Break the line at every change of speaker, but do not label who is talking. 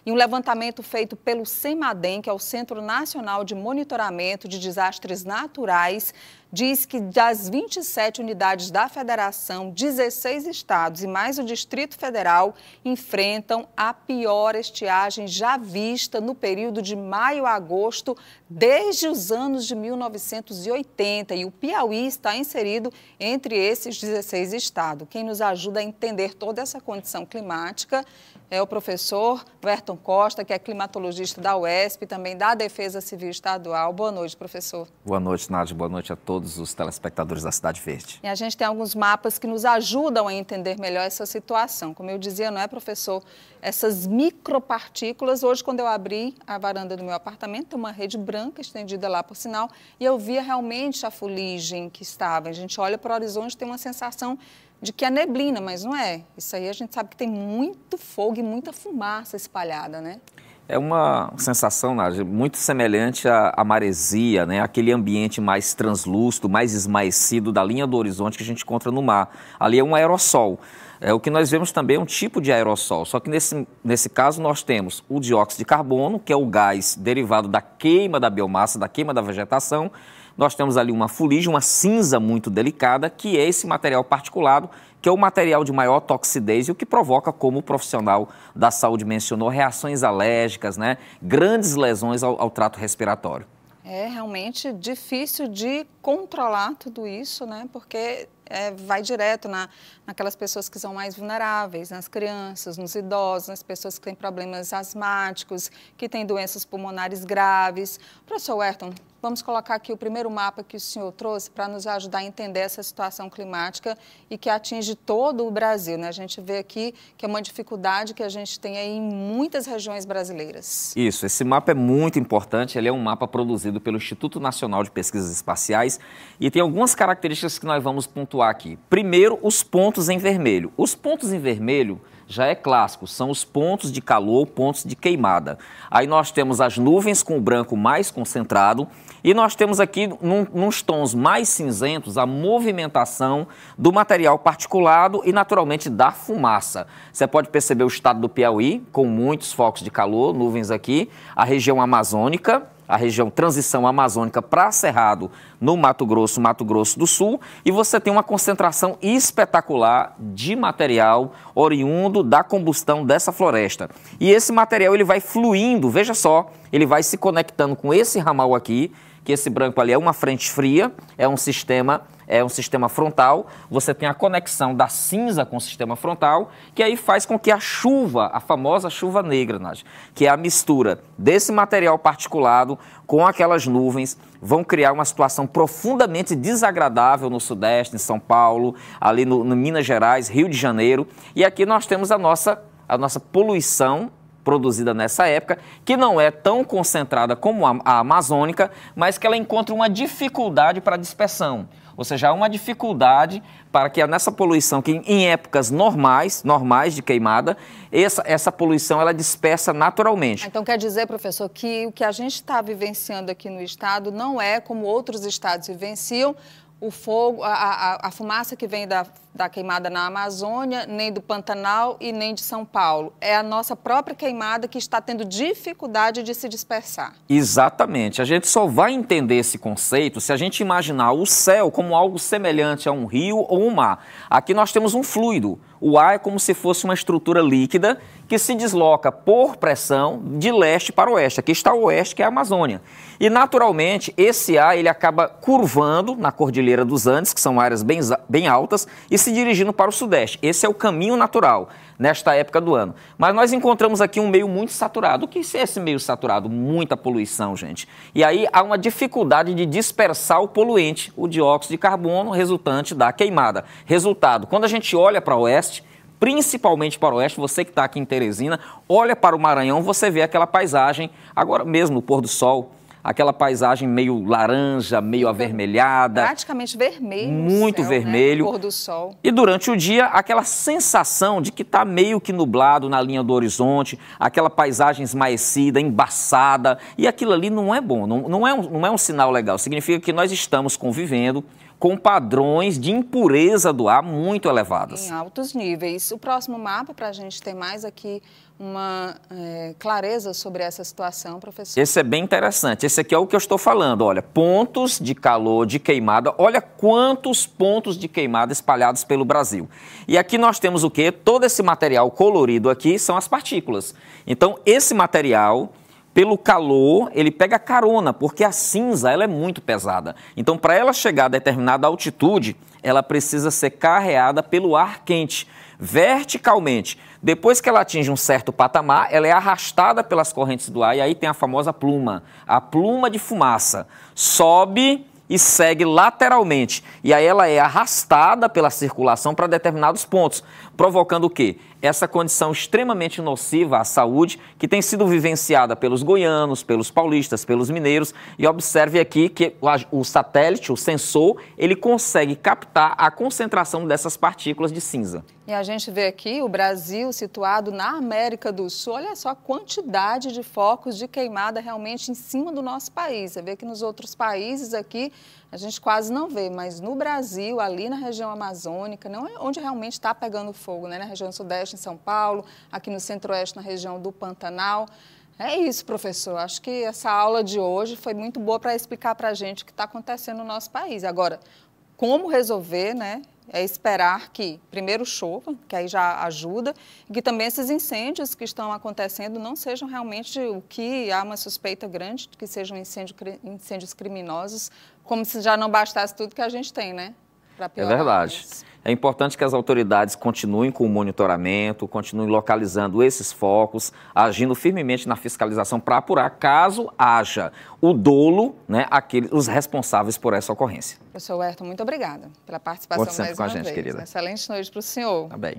E um levantamento feito pelo CEMADEM, que é o Centro Nacional de Monitoramento de Desastres Naturais, diz que das 27 unidades da federação, 16 estados e mais o Distrito Federal enfrentam a pior estiagem já vista no período de maio a agosto desde os anos de 1980. E o Piauí está inserido entre esses 16 estados. Quem nos ajuda a entender toda essa condição climática é o professor Werton Costa, que é climatologista da UESP e também da Defesa Civil Estadual. Boa noite, professor.
Boa noite, Nádia. Boa noite a todos os telespectadores da Cidade Verde.
E a gente tem alguns mapas que nos ajudam a entender melhor essa situação. Como eu dizia, não é, professor? Essas micropartículas, hoje quando eu abri a varanda do meu apartamento, tem uma rede branca estendida lá, por sinal, e eu via realmente a fuligem que estava. A gente olha para o horizonte e tem uma sensação de que é neblina, mas não é. Isso aí a gente sabe que tem muito fogo e muita fumaça espalhada, né?
É uma sensação, Nádia, muito semelhante à maresia, né? Aquele ambiente mais translúcido, mais esmaecido da linha do horizonte que a gente encontra no mar. Ali é um aerossol. O que nós vemos também é um tipo de aerossol, só que nesse caso nós temos o dióxido de carbono, que é o gás derivado da queima da biomassa, da queima da vegetação. Nós temos ali uma fuligem, uma cinza muito delicada, que é esse material particulado, que é o material de maior toxidez e o que provoca, como o profissional da saúde mencionou, reações alérgicas, né? Grandes lesões ao trato respiratório.
É realmente difícil de controlar tudo isso, né? Porque vai direto naquelas pessoas que são mais vulneráveis, nas crianças, nos idosos, nas pessoas que têm problemas asmáticos, que têm doenças pulmonares graves. Professor Werton, vamos colocar aqui o primeiro mapa que o senhor trouxe para nos ajudar a entender essa situação climática e que atinge todo o Brasil, né? A gente vê aqui que é uma dificuldade que a gente tem aí em muitas regiões brasileiras.
Isso, esse mapa é muito importante, ele é um mapa produzido pelo Instituto Nacional de Pesquisas Espaciais e tem algumas características que nós vamos pontuar aqui. Primeiro, os pontos em vermelho. Os pontos em vermelho já é clássico, são os pontos de calor, pontos de queimada. Aí nós temos as nuvens com o branco mais concentrado e nós temos aqui, nos tons mais cinzentos, a movimentação do material particulado e, naturalmente, da fumaça. Você pode perceber o estado do Piauí, com muitos focos de calor, nuvens aqui, a região amazônica, a região transição amazônica para Cerrado, no Mato Grosso do Sul, e você tem uma concentração espetacular de material oriundo da combustão dessa floresta. E esse material ele vai fluindo, veja só, ele vai se conectando com esse ramal aqui, que esse branco ali é uma frente fria, é um sistema frontal, você tem a conexão da cinza com o sistema frontal, que aí faz com que a chuva, a famosa chuva negra, Nádia, que é a mistura desse material particulado com aquelas nuvens, vão criar uma situação profundamente desagradável no Sudeste, em São Paulo, ali no Minas Gerais, Rio de Janeiro, e aqui nós temos a nossa poluição produzida nessa época, que não é tão concentrada como a amazônica, mas que ela encontra uma dificuldade para dispersão. Ou seja, há uma dificuldade para que nessa poluição, que em épocas normais de queimada, essa poluição ela dispersa naturalmente.
Então quer dizer, professor, que o que a gente está vivenciando aqui no estado não é como outros estados vivenciam, o fogo, a fumaça que vem da queimada na Amazônia, nem do Pantanal e nem de São Paulo. É a nossa própria queimada que está tendo dificuldade de se dispersar.
Exatamente. A gente só vai entender esse conceito se a gente imaginar o céu como algo semelhante a um rio ou um mar. Aqui nós temos um fluido. O ar é como se fosse uma estrutura líquida que se desloca por pressão de leste para oeste. Aqui está o oeste, que é a Amazônia. E, naturalmente, esse ar ele acaba curvando na Cordilheira dos Andes, que são áreas bem altas, e se dirigindo para o sudeste. Esse é o caminho natural nesta época do ano. Mas nós encontramos aqui um meio muito saturado. O que é esse meio saturado? Muita poluição, gente. E aí há uma dificuldade de dispersar o poluente, o dióxido de carbono resultante da queimada. Resultado, quando a gente olha para o oeste, principalmente para o oeste, você que está aqui em Teresina, olha para o Maranhão, você vê aquela paisagem, agora mesmo no pôr do sol, aquela paisagem meio laranja, meio avermelhada.
Praticamente vermelho.
Muito
céu,
vermelho.
Né? Pôr do sol.
E durante o dia, aquela sensação de que está meio que nublado na linha do horizonte, aquela paisagem esmaecida, embaçada. E aquilo ali não é bom, não é um sinal legal. Significa que nós estamos convivendo com padrões de impureza do ar muito elevados.
Em altos níveis. O próximo mapa, para a gente ter mais aqui uma clareza sobre essa situação, professor.
Esse é bem interessante. Esse aqui é o que eu estou falando. Olha, pontos de calor, de queimada. Olha quantos pontos de queimada espalhados pelo Brasil. E aqui nós temos o quê? Todo esse material colorido aqui são as partículas. Então, esse material, pelo calor, ele pega carona, porque a cinza ela é muito pesada. Então, para ela chegar a determinada altitude, ela precisa ser carreada pelo ar quente, verticalmente. Depois que ela atinge um certo patamar, ela é arrastada pelas correntes do ar e aí tem a famosa pluma, a pluma de fumaça. Sobe e segue lateralmente. E aí ela é arrastada pela circulação para determinados pontos, provocando o quê? Essa condição extremamente nociva à saúde que tem sido vivenciada pelos goianos, pelos paulistas, pelos mineiros. E observe aqui que o satélite, o sensor, ele consegue captar a concentração dessas partículas de cinza.
E a gente vê aqui o Brasil situado na América do Sul. Olha só a quantidade de focos de queimada realmente em cima do nosso país. Você vê que nos outros países aqui a gente quase não vê, mas no Brasil, ali na região amazônica, não é onde realmente está pegando fogo, né? Na região sudeste, em São Paulo, aqui no centro-oeste, na região do Pantanal. É isso, professor. Acho que essa aula de hoje foi muito boa para explicar para a gente o que está acontecendo no nosso país. Agora, como resolver, né? É esperar que primeiro chova, que aí já ajuda, e que também esses incêndios que estão acontecendo não sejam realmente o que há uma suspeita grande, que sejam incêndios criminosos, como se já não bastasse tudo que a gente tem, né?
É verdade. É importante que as autoridades continuem com o monitoramento, continuem localizando esses focos, agindo firmemente na fiscalização para apurar caso haja o dolo, né, os responsáveis por essa ocorrência.
Professor Ayrton, muito obrigada pela participação mais uma vez.
Conte sempre com a gente, querida.
Excelente noite para o senhor.
Tá bem.